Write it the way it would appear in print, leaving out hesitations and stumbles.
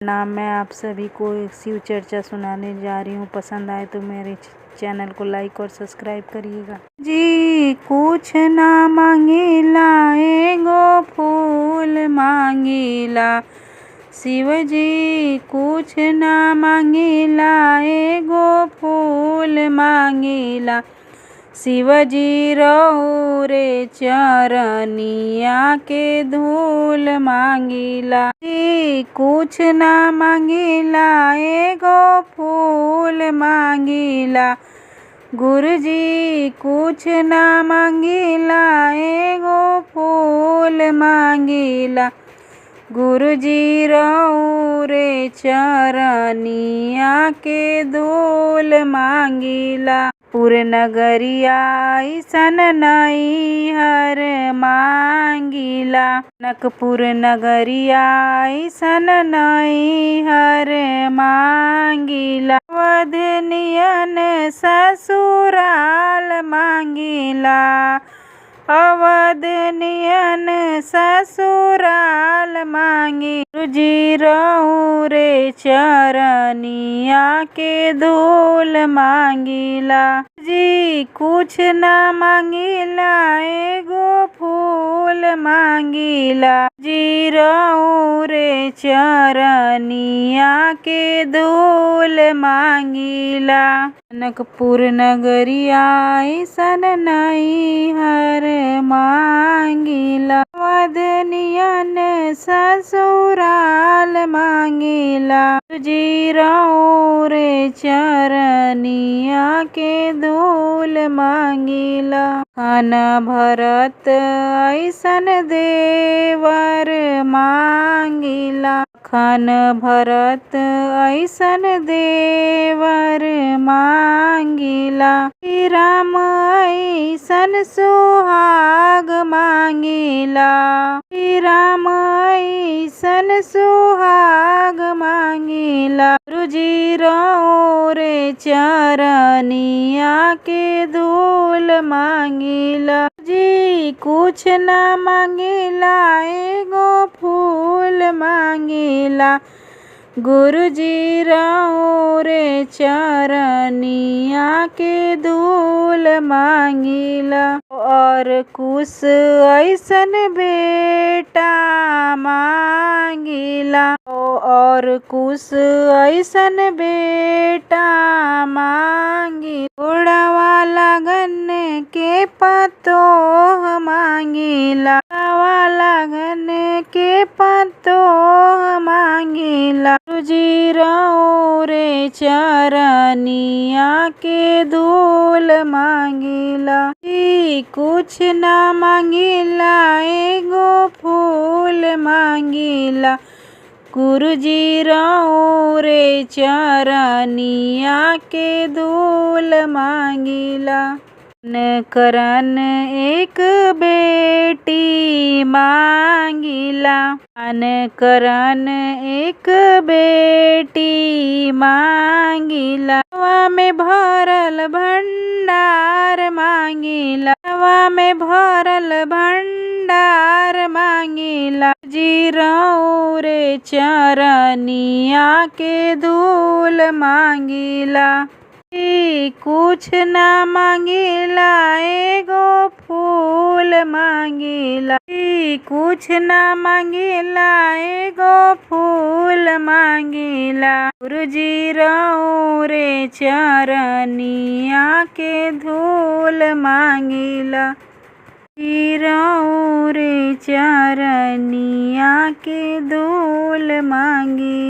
नाम मैं आप सभी को एक शिव चर्चा सुनाने जा रही हूँ। पसंद आए तो मेरे चैनल को लाइक और सब्सक्राइब करिएगा। जी कुछ ना मांगेला एगो फूल मांगेला, शिव जी कुछ ना मांगेला एगो फूल मांगेला, शिवजी रहुरे चरनिया के धूल मांगेला। जी कुछ ना मांगेला एगो फूल मांगेला, गुरुजी कुछ ना मांगेला एगो फूल मांगेला, गुरुजी रहुरे चरनिया के धूल मांगेला। पुर नगरिया ऐसन नैहर मांगीला, नकपुर नगरिया ऐसन नैहर मांगीला, अवध नियन ससुराल मांगीला, अवध नियन ससुराल मांगी, गुरुजी रहुरे चरनिया के धूल मांगीला। जी कुछ ना मांगीला एगो फूल मांगीला, जी रहुरे चरनिया के धूल मांगीला। नकपुर नगरिया ऐसन नैहर मांगीला, अवध नियन ससुराल मांगीला, जी रहुरे चरनिया के धूल मांगीला। खान भरत ऐसन देवर मांगीला, खान भरत ऐसन देवर मांगीला, श्री राम ऐसन सुहाग मांगीला, श्री राम ऐसन सुहाग मांगीला, गुरुजी रहुरे चरनिया के धूल मांगीला। जी कुछ ना मांगीला एगो फूल मांगीला, गुरुजी रहुरे चरनिया के धूल मांगीला। और कुछ ऐसन बेटा मांगीला, और कुछ ऐसन बेटा मांगी, गोड़वा लगन के पतोह मांगीला, गोड़वा लगन के पतोह मांगीला, गुरुजी रहुरे चरनिया के धूल मांगीला। जी कुछ ना मांगीला एगो फूल मांगीला, गुरुजी रहुरे चरनिया के धूल मांगीला। करन एक बेटी मांगीला, करन एक बेटी मांगीला, हवा में भरल भंडार मांगीला, हवा में भरल भंडार मांगीला, जी रहुरे चरनिया के धूल मांगीला। जी कुछ ना मांगीला एगो फूल मांगीला, जी कुछ ना मांगीला एगो फूल मांगीला, गुरुजी रहुरे चरनिया के धूल मांगीला, जी रहुरे चरनिया के धूल मांगी।